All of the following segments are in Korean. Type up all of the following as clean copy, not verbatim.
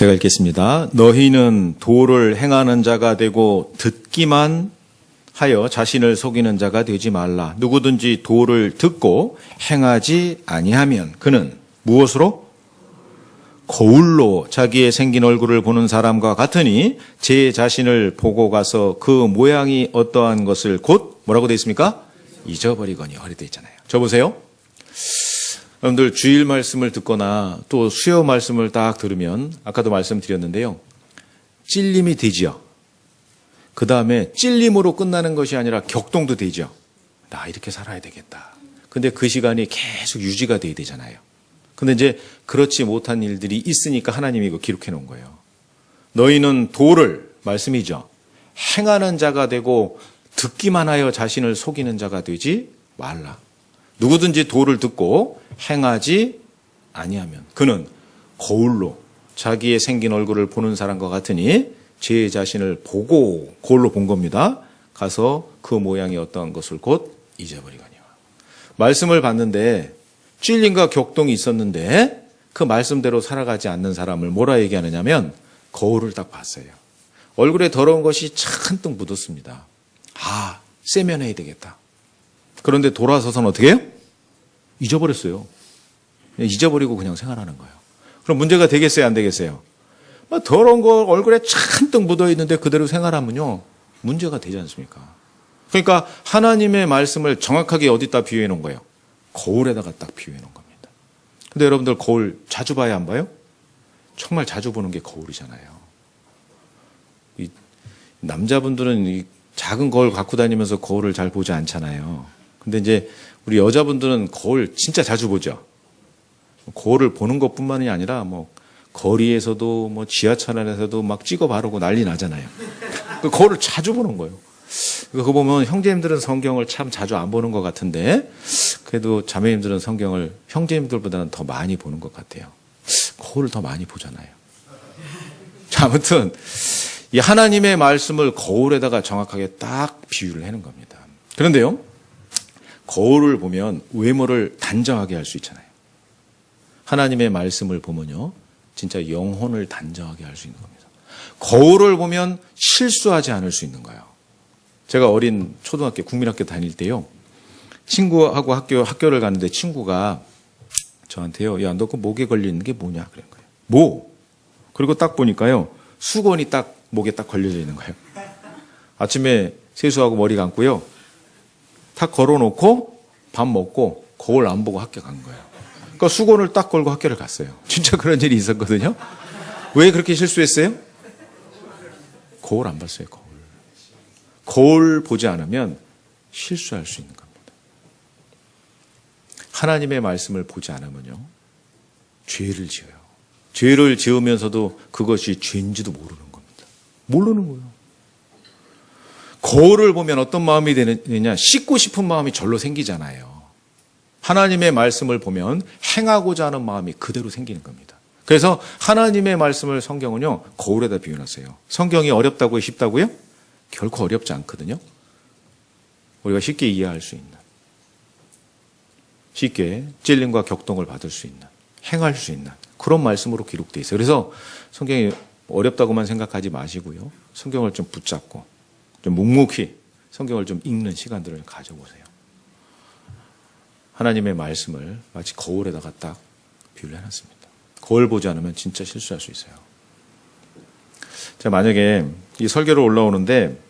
제가 읽겠습니다. 너희는 도를 행하는 자가 되고 듣기만 하여 자신을 속이는 자가 되지 말라. 누구든지 도를 듣고 행하지 아니하면 그는 무엇으로? 거울로 자기의 생긴 얼굴을 보는 사람과 같으니 제 자신을 보고 가서 그 모양이 어떠한 것을 곧 뭐라고 되어 있습니까? 잊어버리거니. 허리되어 있잖아요. 저 보세요. 여러분들 주일 말씀을 듣거나 또 수요 말씀을 딱 들으면 아까도 말씀드렸는데요. 찔림이 되지요. 그 다음에 찔림으로 끝나는 것이 아니라 격동도 되죠. 나 이렇게 살아야 되겠다. 근데 그 시간이 계속 유지가 돼야 되잖아요. 근데 이제 그렇지 못한 일들이 있으니까 하나님이 이거 기록해 놓은 거예요. 너희는 도를, 말씀이죠. 행하는 자가 되고 듣기만 하여 자신을 속이는 자가 되지 말라. 누구든지 도를 듣고 행하지 아니하면 그는 거울로 자기의 생긴 얼굴을 보는 사람과 같으니 제 자신을 보고 거울로 본 겁니다. 가서 그 모양이 어떠한 것을 곧 잊어버리거니와. 말씀을 봤는데 찔림과 격동이 있었는데 그 말씀대로 살아가지 않는 사람을 뭐라 얘기하느냐면 거울을 딱 봤어요. 얼굴에 더러운 것이 잔뜩 묻었습니다. 아, 세면해야 되겠다. 그런데 돌아서서는 어떻게 해요? 잊어버렸어요. 잊어버리고 그냥 생활하는 거예요. 그럼 문제가 되겠어요? 안 되겠어요? 더러운 거 얼굴에 잔뜩 묻어있는데 그대로 생활하면요. 문제가 되지 않습니까? 그러니까 하나님의 말씀을 정확하게 어디다 비유해 놓은 거예요? 거울에다가 딱 비유해 놓은 겁니다. 근데 여러분들 거울 자주 봐야 안 봐요? 정말 자주 보는 게 거울이잖아요. 이 남자분들은 이 작은 거울 갖고 다니면서 거울을 잘 보지 않잖아요. 근데 이제 우리 여자분들은 거울 진짜 자주 보죠. 거울을 보는 것뿐만이 아니라 뭐 거리에서도 뭐 지하철 안에서도 막 찍어 바르고 난리 나잖아요. 그 거울을 자주 보는 거예요. 그거 보면 형제님들은 성경을 참 자주 안 보는 것 같은데 그래도 자매님들은 성경을 형제님들보다는 더 많이 보는 것 같아요. 거울을 더 많이 보잖아요. 자, 아무튼 이 하나님의 말씀을 거울에다가 정확하게 딱 비유를 하는 겁니다. 그런데요, 거울을 보면 외모를 단정하게 할 수 있잖아요. 하나님의 말씀을 보면요, 진짜 영혼을 단정하게 할 수 있는 겁니다. 거울을 보면 실수하지 않을 수 있는 거예요. 제가 어린 초등학교, 국민학교 다닐 때요, 친구하고 학교를 갔는데 친구가 저한테요, 야, 너 그 목에 걸리는 게 뭐냐? 그런 거예요. 뭐? 그리고 딱 보니까요, 수건이 딱 목에 딱 걸려져 있는 거예요. 아침에 세수하고 머리 감고요, 탁 걸어놓고 밥 먹고 거울 안 보고 학교 간 거예요. 그러니까 수건을 딱 걸고 학교를 갔어요. 진짜 그런 일이 있었거든요. 왜 그렇게 실수했어요? 거울 안 봤어요, 거울. 거울 보지 않으면 실수할 수 있는 겁니다. 하나님의 말씀을 보지 않으면요, 죄를 지어요. 죄를 지으면서도 그것이 죄인지도 모르는 겁니다. 모르는 거예요. 거울을 보면 어떤 마음이 되느냐, 씻고 싶은 마음이 절로 생기잖아요. 하나님의 말씀을 보면 행하고자 하는 마음이 그대로 생기는 겁니다. 그래서 하나님의 말씀을 성경은요, 거울에다 비유해놨어요. 성경이 어렵다고요? 쉽다고요? 결코 어렵지 않거든요. 우리가 쉽게 이해할 수 있는, 쉽게 찔림과 격동을 받을 수 있는, 행할 수 있는 그런 말씀으로 기록되어 있어요. 그래서 성경이 어렵다고만 생각하지 마시고요, 성경을 좀 붙잡고 좀 묵묵히 성경을 좀 읽는 시간들을 가져보세요. 하나님의 말씀을 마치 거울에다가 딱 비유를 해놨습니다. 거울 보지 않으면 진짜 실수할 수 있어요. 제가 만약에 이 설교를 올라오는데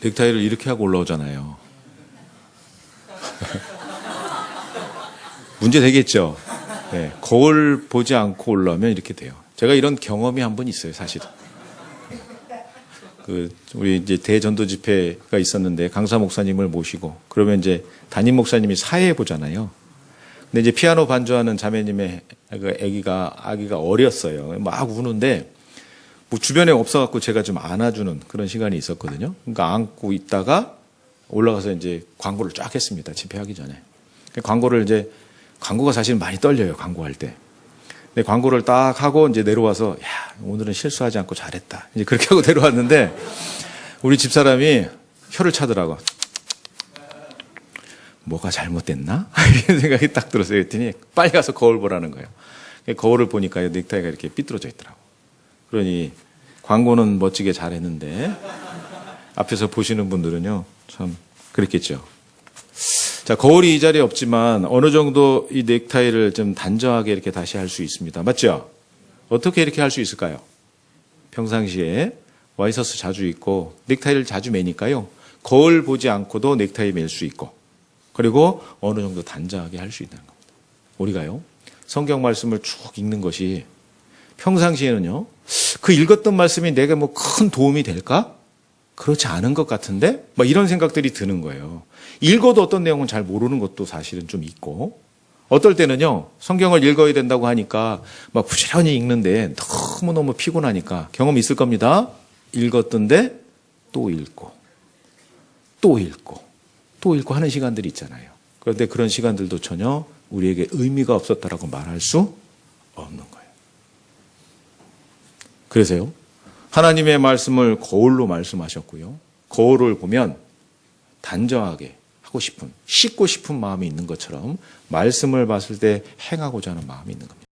넥타이를 이렇게 하고 올라오잖아요. 문제 되겠죠? 네, 거울 보지 않고 올라오면 이렇게 돼요. 제가 이런 경험이 한 번 있어요, 사실은. 우리 이제 대전도 집회가 있었는데 강사 목사님을 모시고 그러면 이제 담임 목사님이 사회 보잖아요. 근데 이제 피아노 반주하는 자매님의 아기가 어렸어요. 막 우는데 뭐 주변에 없어갖고 제가 좀 안아주는 그런 시간이 있었거든요. 그러니까 안고 있다가 올라가서 이제 광고를 쫙 했습니다. 집회하기 전에. 광고가 사실 많이 떨려요, 광고할 때. 근데 광고를 딱 하고 이제 내려와서, 야, 오늘은 실수하지 않고 잘했다. 이제 그렇게 하고 내려왔는데, 우리 집사람이 혀를 차더라고. 뭐가 잘못됐나? 이런 생각이 딱 들었어요. 그랬더니 빨리 가서 거울 보라는 거예요. 거울을 보니까 넥타이가 이렇게 삐뚤어져 있더라고. 그러니 광고는 멋지게 잘했는데 앞에서 보시는 분들은요, 참 그랬겠죠. 자, 거울이 이 자리에 없지만 어느 정도 이 넥타이를 좀 단정하게 이렇게 다시 할 수 있습니다. 맞죠? 어떻게 이렇게 할 수 있을까요? 평상시에 와이셔츠 자주 입고 넥타이를 자주 매니까요. 거울 보지 않고도 넥타이 맬 수 있고, 그리고 어느 정도 단정하게 할 수 있다는 겁니다. 우리가요, 성경 말씀을 쭉 읽는 것이 평상시에는요, 그 읽었던 말씀이 내게 뭐 큰 도움이 될까? 그렇지 않은 것 같은데? 막 이런 생각들이 드는 거예요. 읽어도 어떤 내용은 잘 모르는 것도 사실은 좀 있고, 어떨 때는요, 성경을 읽어야 된다고 하니까 막 부지런히 읽는데 너무너무 피곤하니까 경험 있을 겁니다. 읽었던데 또 읽고, 또 읽고, 또 읽고 하는 시간들이 있잖아요. 그런데 그런 시간들도 전혀 우리에게 의미가 없었다라고 말할 수 없는 거예요. 그래서요, 하나님의 말씀을 거울로 말씀하셨고요. 거울을 보면 단정하게 하고 싶은, 씻고 싶은 마음이 있는 것처럼 말씀을 봤을 때 행하고자 하는 마음이 있는 겁니다.